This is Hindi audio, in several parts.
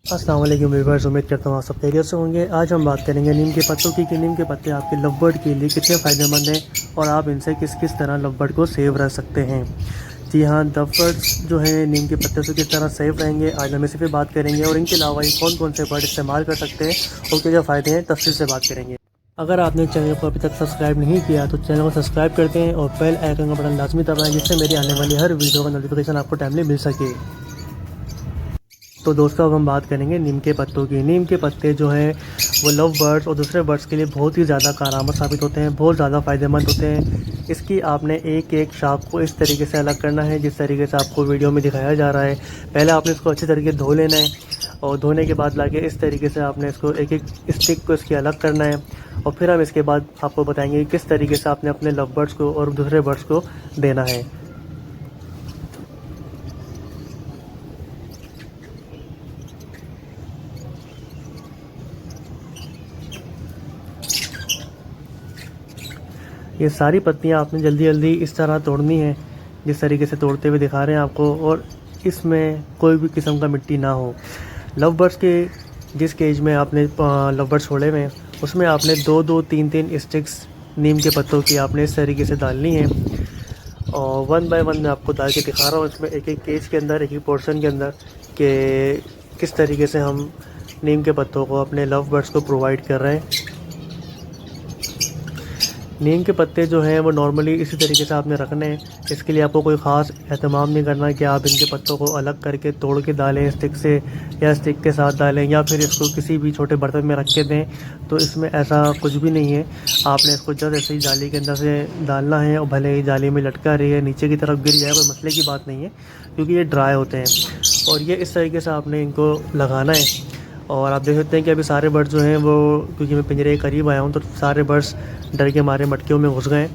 अस्सलाम वालेकुम व्यूअर्स, उम्मीद करता हूँ आप सब खैरियत से होंगे। आज हम बात करेंगे नीम के पत्तों की कि नीम के पत्ते आपके लव बर्ड के लिए कितने फ़ायदेमंद हैं और आप इनसे किस किस तरह लव बर्ड को सेव रख सकते हैं। जी हाँ, लव बर्ड्स जो हैं नीम के पत्ते से किस तरह सेव रहेंगे आज हम इसी पे बात करेंगे और इनके अलावा ये कौन कौन से बर्ड इस्तेमाल कर सकते हैं और क्या क्या फ़ायदे हैं तफसील से बात करेंगे। अगर आपने चैनल को अभी तक सब्सक्राइब नहीं किया तो चैनल को सब्सक्राइब करते हैं और बेल आइकन का बटन लाजमी दबाएं जिससे मेरी आने वाली हर वीडियो का नोटिफिकेशन आपको टाइमली मिल सके। तो दोस्तों अब हम बात करेंगे नीम के पत्तों की। नीम के पत्ते जो हैं वो लव बर्ड्स और दूसरे बर्ड्स के लिए बहुत ही ज़्यादा कारआमद साबित होते हैं, बहुत ज़्यादा फ़ायदेमंद होते हैं। इसकी आपने एक एक शाख को इस तरीके से अलग करना है जिस तरीके से आपको वीडियो में दिखाया जा रहा है। पहले आपने इसको अच्छे तरीके धो लेना है और धोने के बाद लाके इस तरीके से आपने इसको एक एक स्टिक को इसकी अलग करना है और फिर हम इसके बाद आपको बताएंगे कि किस तरीके से आपने अपने लव बर्ड्स को और दूसरे बर्ड्स को देना है। ये सारी पत्तियाँ आपने जल्दी जल्दी इस तरह तोड़नी है जिस तरीके से तोड़ते हुए दिखा रहे हैं आपको, और इसमें कोई भी किस्म का मिट्टी ना हो। लव बर्ड्स के जिस केज में आपने लव बर्ड्स छोड़े हुए हैं उसमें आपने दो दो तीन तीन स्टिक्स नीम के पत्तों की आपने इस तरीके से डालनी है और वन बाय वन मैं आपको डाल के दिखा रहा हूँ इसमें एक एक केज के अंदर, एक एक पोर्शन के अंदर कि किस तरीके से हम नीम के पत्तों को अपने लव बर्ड्स को प्रोवाइड कर रहे हैं। नीम के पत्ते जो हैं वो नॉर्मली इसी तरीके से आपने रखने हैं। इसके लिए आपको कोई ख़ास एहतमाम नहीं करना कि आप इनके पत्तों को अलग करके तोड़ के डालें स्टिक से या स्टिक के साथ डालें या फिर इसको किसी भी छोटे बर्तन में रख के दें, तो इसमें ऐसा कुछ भी नहीं है। आपने इसको जब ऐसे ही जाली के अंदर से डालना है और भले ही जाली में लटका रही है नीचे की तरफ गिर जाए कोई मसले की बात नहीं है क्योंकि ये ड्राई होते हैं और ये इस तरीके से आपने इनको लगाना है। और आप देख सकते हैं कि अभी सारे बर्ड्स जो हैं वो, क्योंकि मैं पिंजरे के करीब आया हूँ तो सारे बर्ड्स डर के मारे मटकियों में घुस गए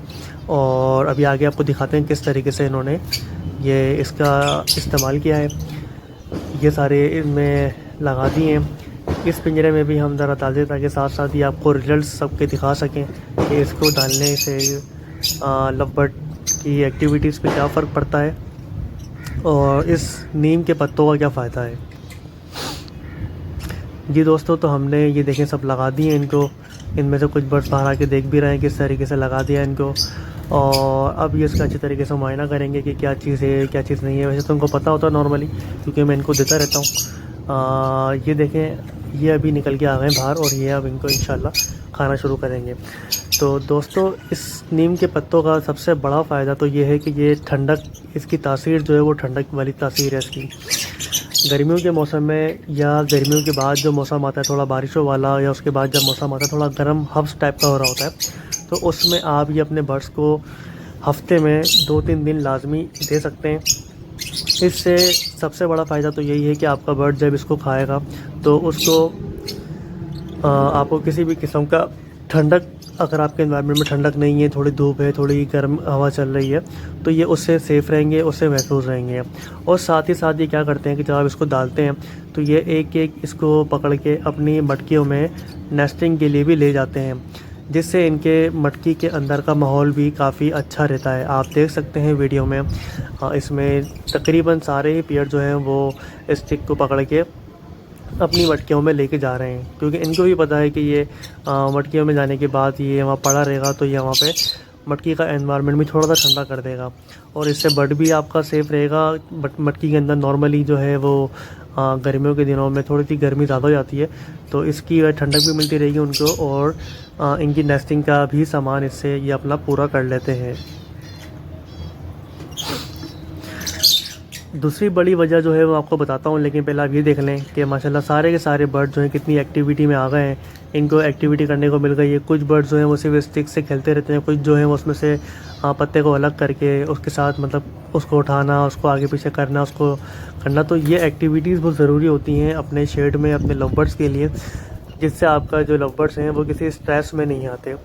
और अभी आगे आपको दिखाते हैं किस तरीके से इन्होंने ये इसका इस्तेमाल किया है। ये सारे इनमें लगा दिए हैं। इस पिंजरे में भी हम ज़रा डाल दें ताकि साथ साथ ही आपको रिजल्ट सबके दिखा सकें कि इसको डालने से लव बर्ड की एक्टिविटीज़ पे क्या फ़र्क पड़ता है और इस नीम के पत्तों का क्या फ़ायदा है। जी दोस्तों, तो हमने ये देखें सब लगा दिए इनको। इनमें से कुछ बर्ड्स बाहर आके देख भी रहे हैं किस तरीके से लगा दिया इनको, और अब ये इसका अच्छी तरीके से मुआयना करेंगे कि क्या चीज़ है क्या चीज़ नहीं है। वैसे तो उनको पता होता है नॉर्मली क्योंकि मैं इनको देता रहता हूँ। ये देखें ये अभी निकल के आ गए बाहर और ये अब इनको इंशाल्लाह खाना शुरू करेंगे। तो दोस्तों, इस नीम के पत्तों का सबसे बड़ा फ़ायदा तो ये है कि ये ठंडक, इसकी तासीर जो है वो ठंडक वाली तासीर है इसकी। गर्मियों के मौसम में या गर्मियों के बाद जो मौसम आता है थोड़ा बारिशों वाला, या उसके बाद जब मौसम आता है थोड़ा गर्म हब्स टाइप का हो रहा होता है, तो उसमें आप ये अपने बर्ड्स को हफ्ते में 2-3 दिन लाजमी दे सकते हैं। इससे सबसे बड़ा फ़ायदा तो यही है कि आपका बर्ड जब इसको खाएगा तो उसको आपको किसी भी किस्म का ठंडक, अगर आपके एनवायरनमेंट में ठंडक नहीं है, थोड़ी धूप है, थोड़ी गर्म हवा चल रही है, तो ये उससे सेफ़ रहेंगे, उससे महफूज रहेंगे। और साथ ही साथ ये क्या करते हैं कि जब आप इसको डालते हैं तो ये एक एक इसको पकड़ के अपनी मटकियों में नेस्टिंग के लिए भी ले जाते हैं, जिससे इनके मटकी के अंदर का माहौल भी काफ़ी अच्छा रहता है। आप देख सकते हैं वीडियो में इसमें तकरीबन सारे ही पेयर जो हैं वो स्टिक को पकड़ के अपनी मटकियों में लेके जा रहे हैं, क्योंकि इनको भी पता है कि ये मटकियों में जाने के बाद ये वहाँ पड़ा रहेगा तो ये वहाँ पे मटकी का एनवायरनमेंट भी थोड़ा सा ठंडा कर देगा और इससे बर्ड भी आपका सेफ़ रहेगा। बट मटकी के अंदर नॉर्मली जो है वो गर्मियों के दिनों में थोड़ी सी गर्मी ज़्यादा हो जाती है, तो इसकी ठंडक भी मिलती रहेगी उनको और इनकी नेस्टिंग का भी सामान इससे ये अपना पूरा कर लेते हैं। दूसरी बड़ी वजह जो है वो आपको बताता हूँ, लेकिन पहले आप ये देख लें कि माशाल्लाह सारे के सारे बर्ड जो हैं कितनी एक्टिविटी में आ गए हैं, इनको एक्टिविटी करने को मिल गई है। कुछ बर्ड जो हैं वो सिर्फ स्टिक से खेलते रहते हैं, कुछ जो हैं वो उसमें से पत्ते को अलग करके उसके साथ मतलब उसको उठाना, उसको आगे पीछे करना, उसको करना। तो ये एक्टिविटीज़ बहुत ज़रूरी होती हैं अपने शेड में अपने लव बर्ड्स के लिए, जिससे आपका जो लव बर्ड्स हैं वो किसी स्ट्रेस में नहीं आते।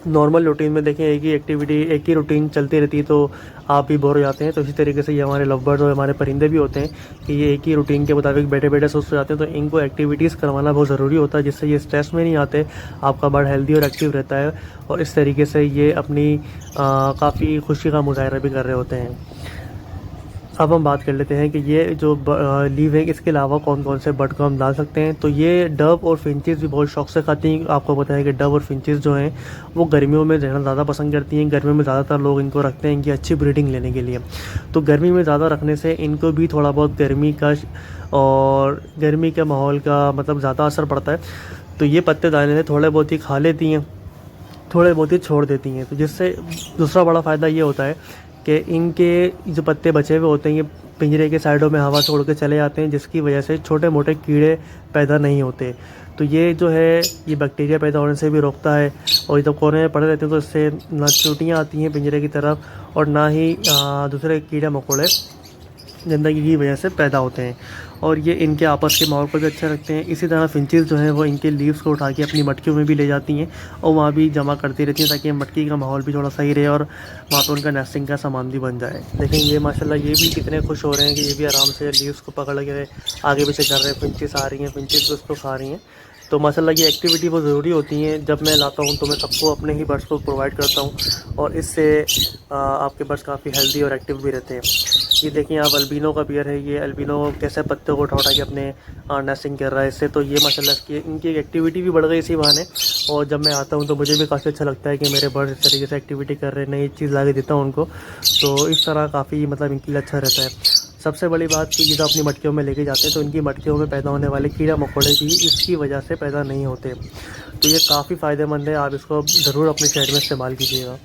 नॉर्मल रूटीन में देखें एक ही एक्टिविटी, एक ही रूटीन चलती रहती है तो आप भी बोर हो जाते हैं। तो इसी तरीके से ये हमारे लव बर्ड्स और हमारे परिंदे भी होते हैं कि ये एक ही रूटीन के मुताबिक बैठे बैठे सुस्त हो जाते हैं, तो इनको एक्टिविटीज़ करवाना बहुत ज़रूरी होता है, जिससे ये स्ट्रेस में नहीं आते, आपका बर्ड हेल्दी और एक्टिव रहता है और इस तरीके से ये अपनी काफ़ी खुशी का मुजाहरा भी कर रहे होते हैं। अब हम बात कर लेते हैं कि ये जो लीव है इसके अलावा कौन कौन से बर्ड को हम डाल सकते हैं। तो ये डव और फिंचेस भी बहुत शौक से खाती हैं। आपको पता है कि डव और फिंचेस जो हैं वो गर्मियों में रहना ज़्यादा पसंद करती हैं। गर्मियों में ज़्यादातर लोग इनको रखते हैं इनकी अच्छी ब्रीडिंग लेने के लिए। तो गर्मी में ज़्यादा रखने से इनको भी थोड़ा बहुत गर्मी का और गर्मी के माहौल का मतलब ज़्यादा असर पड़ता है। तो ये पत्ते दाने से थोड़े बहुत ही खा लेती हैं, थोड़े बहुत ही छोड़ देती हैं। तो जिससे दूसरा बड़ा फ़ायदा ये होता है कि इनके जो पत्ते बचे हुए होते हैं ये पिंजरे के साइडों में हवा छोड़ के चले जाते हैं, जिसकी वजह से छोटे मोटे कीड़े पैदा नहीं होते। तो ये जो है ये बैक्टीरिया पैदा होने से भी रोकता है। और जब कोने में पड़े रहते हैं तो इससे ना चींटियाँ आती हैं पिंजरे की तरफ और ना ही दूसरे कीड़े मकोड़े गंदगी की वजह से पैदा होते हैं। और ये इनके आपस के माहौल को भी अच्छा रखते हैं। इसी तरह फिंचेस जो हैं वो इनके लीव्स को उठा के अपनी मटकियों में भी ले जाती हैं और वहाँ भी जमा करती रहती हैं ताकि मटकी का माहौल भी थोड़ा सही रहे और वहाँ पर उनका नेस्टिंग का सामान भी बन जाए। देखें ये माशाल्लाह ये भी कितने खुश हो रहे हैं कि ये भी आराम से लीव्स को पकड़ के आगे पीछे कर रहे हैं। फिंचेस आ रही हैं, फिंचेस भी उसको खा रही हैं। तो माशाल्लाह ये एक्टिविटी बहुत ज़रूरी होती हैं। जब मैं लाता हूँ तो मैं सबको अपने ही बर्ड्स को प्रोवाइड करता हूँ और इससे आपके बर्ड्स काफ़ी हेल्दी और एक्टिव भी रहते हैं। ये देखिए आप अल्बिनो का पेयर है, ये अल्बिनो कैसे पत्ते को उठा उठा के अपने नेस्टिंग कर रहा है इससे। तो ये माशाल्लाह इसकी इनकी एक्टिविटी भी बढ़ गई इसी बहाने। और जब मैं आता हूँ तो मुझे भी काफ़ी अच्छा लगता है कि मेरे बर्ड्स इस तरीके से एक्टिविटी कर रहे हैं, नई चीज़ ला के देता हूँ उनको। तो इस तरह काफ़ी मतलब इनके लिए अच्छा रहता है। सबसे बड़ी बात कि ये जब अपनी मटकियों में लेके जाते हैं तो इनकी मटकियों में पैदा होने वाले कीड़ा मकोड़े भी इसकी वजह से पैदा नहीं होते। तो ये काफ़ी फ़ायदेमंद है, आप इसको ज़रूर अपने शहर में इस्तेमाल कीजिएगा।